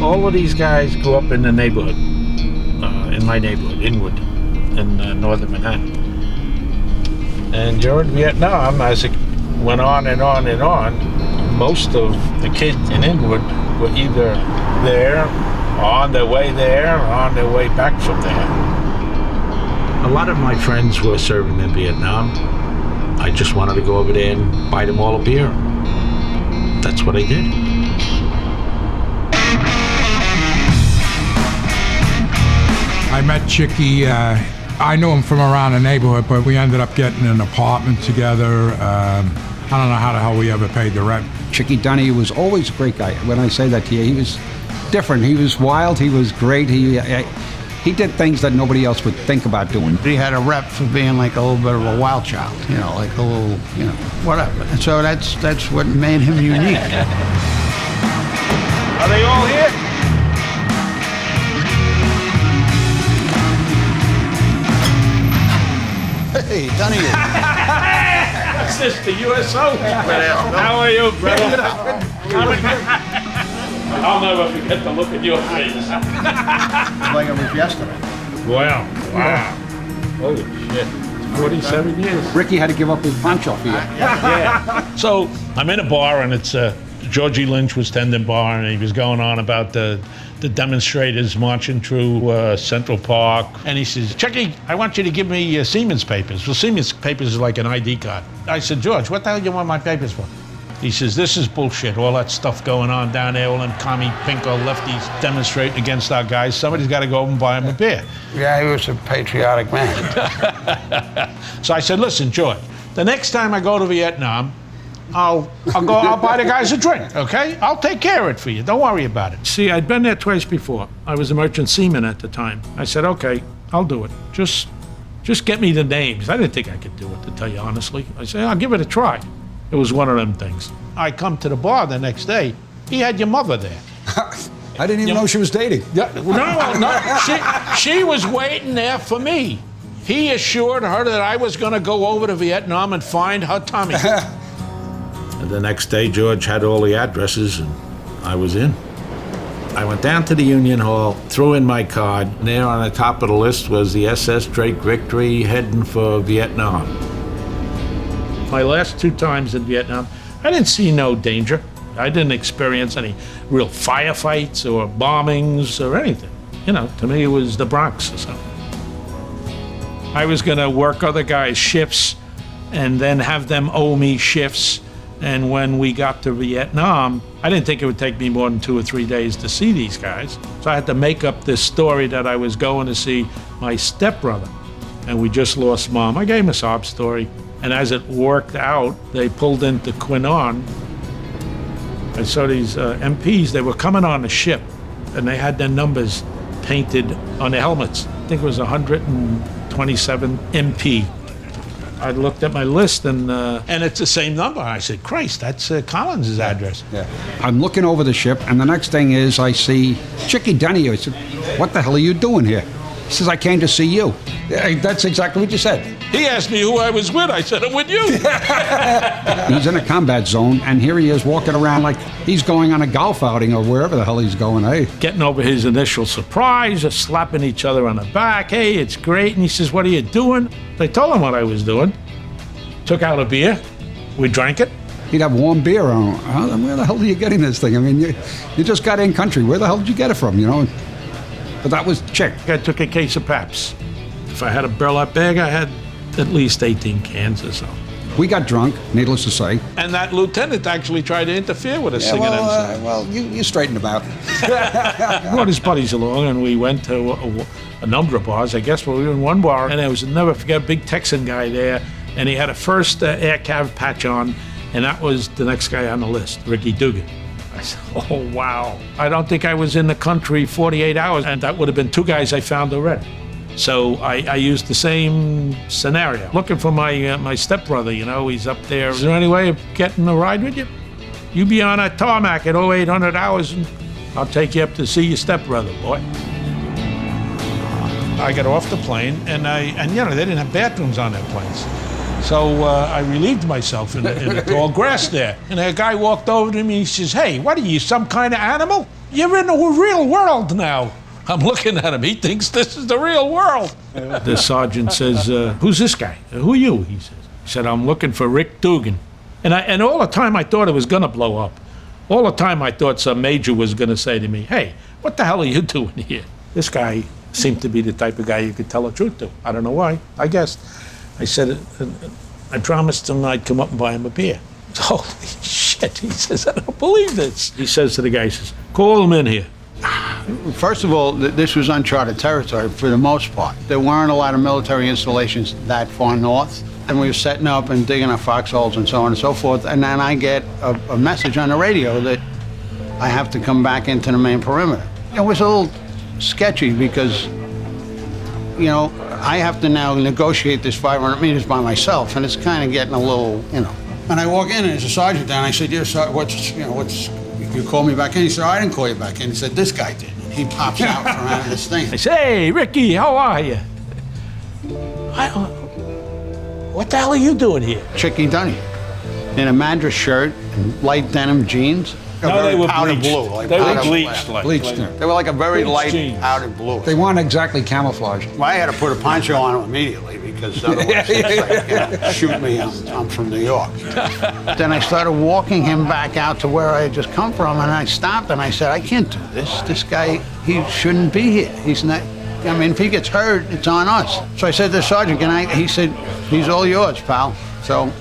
All of these guys grew up in the neighborhood, in my neighborhood, Inwood, in northern Manhattan. And during Vietnam, as it went on and on and on, most of the kids in Inwood were either there, on their way there, or on their way back from there. A lot of my friends were serving in Vietnam. I just wanted to go over there and buy them all a beer. That's what I did. I met Chickie. I knew him from around the neighborhood, but we ended up getting an apartment together. I don't know how the hell we ever paid the rent. Chickie Donohue was always a great guy. When I say that to you, he was different. He was wild. He was great. He did things that nobody else would think about doing. He had a rep for being like a little bit of a wild child, like a little, whatever. And so that's what made him unique. Are they all here? Hey, Donohue. What's this, the USO? How are you, brother? I'll never forget the look in your face. Like it was yesterday. Wow. Holy shit. 47 years. Ricky had to give up his punch off here. Yeah. So I'm in a bar, and it's Georgie Lynch was tending bar, and he was going on about the demonstrators marching through Central Park. And he says, Chickie, I want you to give me Siemens papers. Well, Siemens papers is like an ID card. I said, George, what the hell do you want my papers for? He says, this is bullshit, all that stuff going on down there, all them commie pinko lefties demonstrating against our guys. Somebody's got to go over and buy him a beer. Yeah, he was a patriotic man. So I said, listen, George, the next time I go to Vietnam, I'll buy the guys a drink, okay? I'll take care of it for you. Don't worry about it. See, I'd been there twice before. I was a merchant seaman at the time. I said, okay, I'll do it. Just get me the names. I didn't think I could do it, to tell you honestly. I said, I'll give it a try. It was one of them things. I come to the bar the next day. He had your mother there. I didn't even know she was dating. No. She was waiting there for me. He assured her that I was going to go over to Vietnam and find her Tommy. And the next day, George had all the addresses, and I was in. I went down to the Union Hall, threw in my card. And there on the top of the list was the SS Drake Victory heading for Vietnam. My last 2 times in Vietnam, I didn't see no danger. I didn't experience any real firefights or bombings or anything. To me, it was the Bronx or something. I was going to work other guys' shifts and then have them owe me shifts. And when we got to Vietnam, I didn't think it would take me more than 2 or 3 days to see these guys. So I had to make up this story that I was going to see my stepbrother. And we just lost Mom. I gave him a sob story. And as it worked out, they pulled into Quinnon. I saw these MPs, they were coming on a ship, and they had their numbers painted on their helmets. I think it was 127 MP. I looked at my list, and it's the same number. I said, Christ, that's Collins' address. Yeah. I'm looking over the ship, and the next thing is I see Chickie Donohue. I said, what the hell are you doing here? He says, I came to see you. Yeah, that's exactly what you said. He asked me who I was with. I said, I'm with you. He's in a combat zone, and here he is walking around like he's going on a golf outing or wherever the hell he's going, hey? Getting over his initial surprise, just slapping each other on the back. Hey, it's great. And he says, what are you doing? I told him what I was doing. Took out a beer. We drank it. He'd have warm beer on. Where the hell are you getting this thing? I mean, you just got in country. Where the hell did you get it from, But that was Chick. I took a case of Pabst. If I had a burlap bag, I had at least 18 cans or so. We got drunk, needless to say. And that lieutenant actually tried to interfere with us singing you straightened about. I brought his buddies along, and we went to a number of bars. I guess we were in one bar, and there was, never forget, a big Texan guy there, and he had a first air cav patch on, and that was the next guy on the list, Ricky Dugan. I said, oh, wow. I don't think I was in the country 48 hours, and that would have been 2 guys I found already. So I used the same scenario. Looking for my stepbrother, he's up there. Is there any way of getting a ride with you? You be on a tarmac at 0800 hours, and I'll take you up to see your stepbrother, boy. I got off the plane, and they didn't have bathrooms on their planes. So I relieved myself in the tall grass there. And a guy walked over to me, he says, hey, what are you, some kind of animal? You're in the real world now. I'm looking at him, he thinks this is the real world. The sergeant says, who's this guy? Who are you? He said, I'm looking for Rick Dugan. And all the time I thought it was gonna blow up. All the time I thought some major was gonna say to me, hey, what the hell are you doing here? This guy seemed to be the type of guy you could tell the truth to. I don't know why, I guess. I said, I promised him I'd come up and buy him a beer. Holy shit, he says, I don't believe this. He says to the guy, he says, call him in here. First of all, this was uncharted territory for the most part. There weren't a lot of military installations that far north. And we were setting up and digging our foxholes and so on and so forth. And then I get a message on the radio that I have to come back into the main perimeter. It was a little sketchy because, you know, I have to now negotiate this 500 meters by myself, and it's kind of getting a little, you know. And I walk in, and there's a sergeant there, and I said, you called me back in? He said, I didn't call you back in. He said, this guy did. He pops out from out of this thing. I say, hey, Ricky, how are you? What the hell are you doing here? Chickie Donohue, in a Madras shirt and light denim jeans. No, they were powder bleached. blue. Like They were powder bleached. black. Bleached. They were like a very Bleached light jeans. powder blue. They weren't exactly camouflage. Well, I had to put a poncho on them immediately because otherwise it's like, you know, shoot me, I'm from New York. Then I started walking him back out to where I had just come from, and I stopped and I said, I can't do this. This guy, he shouldn't be here. He's not, I mean, if he gets hurt, it's on us. So I said to the sergeant, he said, he's all yours, pal. So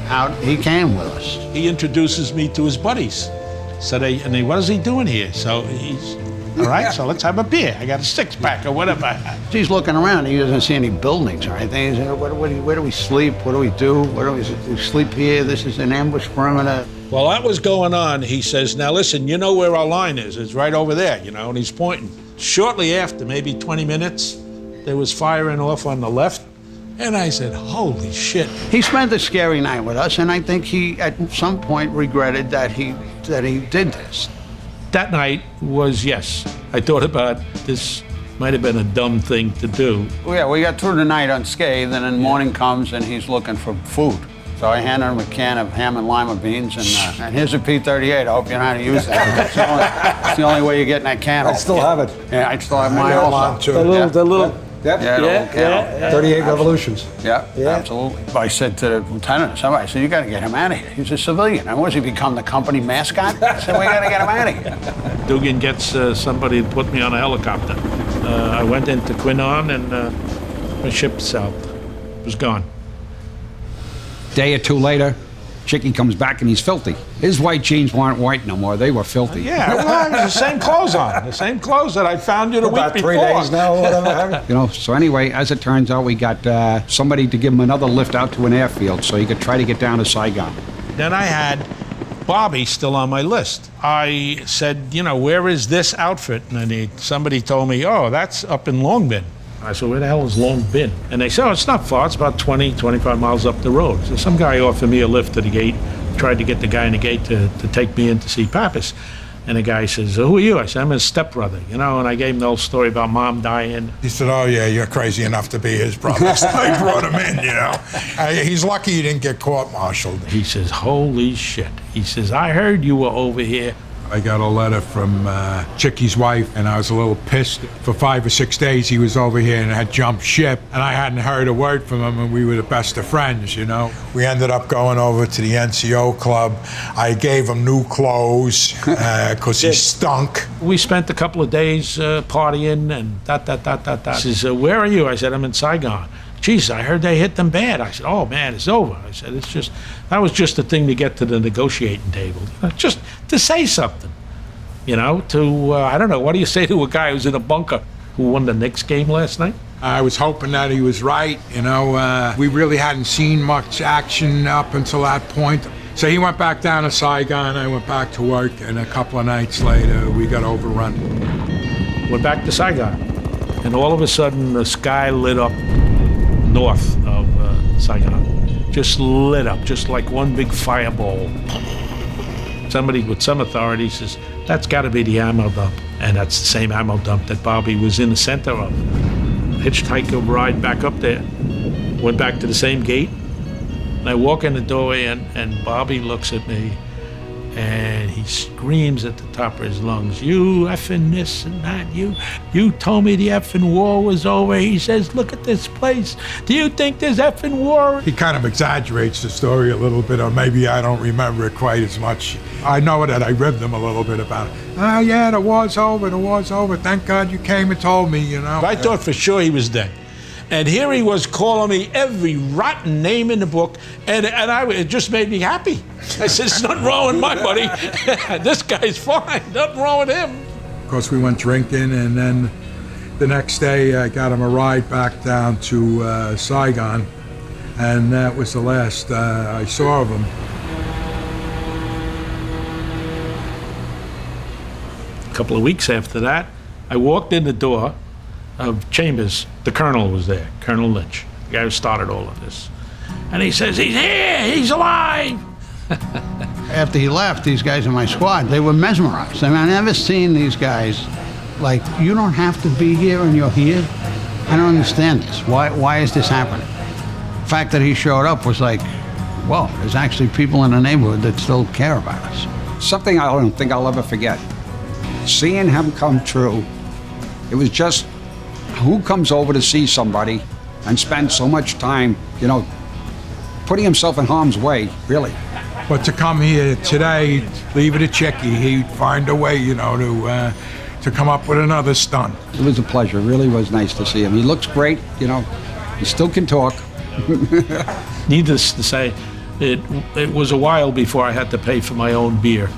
out he came with us. He introduces me to his buddies. So what is he doing here? So he's, all right, so let's have a beer. I got a six-pack or whatever. He's looking around. He doesn't see any buildings or anything. He said, where do we sleep? What do we do? We sleep here? This is an ambush perimeter. While that was going on, he says, now listen, you know where our line is. It's right over there, you know, and he's pointing. Shortly after, maybe 20 minutes, there was firing off on the left. And I said, holy shit. He spent a scary night with us, and I think he, at some point, regretted that he did this. That night was, yes, I thought about this might have been a dumb thing to do. Well, yeah, we got through the night unscathed, and then morning comes, and he's looking for food. So I handed him a can of ham and lima beans, and here's a P-38. I hope you know how to use that. That's the only way you get in that can. I still have it. Yeah, I still have mine also. The little. Yep. Yeah. 38 revolutions. Yeah, absolutely. I said to the lieutenant, I said, you got to get him out of here. He's a civilian. And was he become the company mascot? I said, we got to get him out of here. Dugan gets somebody to put me on a helicopter. I went into Quinnon and my ship south. It was gone. Day or two later, Chickie comes back and he's filthy. His white jeans weren't white no more. They were filthy. Yeah, well, it was the same clothes on. The same clothes that I found you the week before. About 3 days now or whatever. You know, so anyway, as it turns out, we got somebody to give him another lift out to an airfield so he could try to get down to Saigon. Then I had Bobby still on my list. I said, you know, where is this outfit? And somebody told me, oh, that's up in Long Bin. I said, where the hell is Long Bin? And they said, oh, it's not far. It's about 20, 25 miles up the road. So some guy offered me a lift to the gate, tried to get the guy in the gate to take me in to see Pappas. And the guy says, who are you? I said, I'm his stepbrother, you know, and I gave him the whole story about Mom dying. He said, oh, yeah, you're crazy enough to be his brother. So I brought him in, you know. He's lucky he didn't get court-martialed. He says, holy shit. He says, I heard you were over here. I got a letter from Chickie's wife, and I was a little pissed. For 5 or 6 days, he was over here and had jumped ship, and I hadn't heard a word from him, and we were the best of friends, you know. We ended up going over to the NCO club. I gave him new clothes because he stunk. We spent a couple of days partying and He says, where are you? I said, I'm in Saigon. Geez, I heard they hit them bad. I said, oh man, it's over. I said, that was just a thing to get to the negotiating table. Just to say something, you know, I don't know, what do you say to a guy who's in a bunker who won the Knicks game last night? I was hoping that he was right, you know. We really hadn't seen much action up until that point. So he went back down to Saigon, I went back to work, and a couple of nights later, we got overrun. Went back to Saigon, and all of a sudden, the sky lit up north of Saigon. Just lit up, just like one big fireball. Somebody with some authority says, that's got to be the ammo dump. And that's the same ammo dump that Bobby was in the center of. Hitchhiker ride back up there. Went back to the same gate. And I walk in the doorway, and Bobby looks at me, and he screams at the top of his lungs, "You effing this and that, you told me the effing war was over." He says, "Look at this place. Do you think there's effing war?" He kind of exaggerates the story a little bit, or maybe I don't remember it quite as much. I know that I ribbed him a little bit about it. "Oh yeah, the war's over, thank God you came and told me, you know." I thought for sure he was dead. And here he was calling me every rotten name in the book, and it just made me happy. I said, "There's nothing wrong with my buddy. This guy's fine. Nothing wrong with him." Of course, we went drinking, and then the next day I got him a ride back down to Saigon, and that was the last I saw of him. A couple of weeks after that, I walked in the door of Chambers. The colonel was there, Colonel Lynch, the guy who started all of this. And he says, "He's here, he's alive." After he left, these guys in my squad, they were mesmerized. I mean, I never seen these guys like, "You don't have to be here and you're here." I don't understand this. Why is this happening? The fact that he showed up was like, well, there's actually people in the neighborhood that still care about us. Something I don't think I'll ever forget. Seeing him come true, it was just, who comes over to see somebody and spend so much time, you know, putting himself in harm's way, really. But to come here today, leave it at Chickie, he'd find a way, you know, to come up with another stunt. It was a pleasure. It really was nice to see him. He looks great, you know. He still can talk. Needless to say, it was a while before I had to pay for my own beer.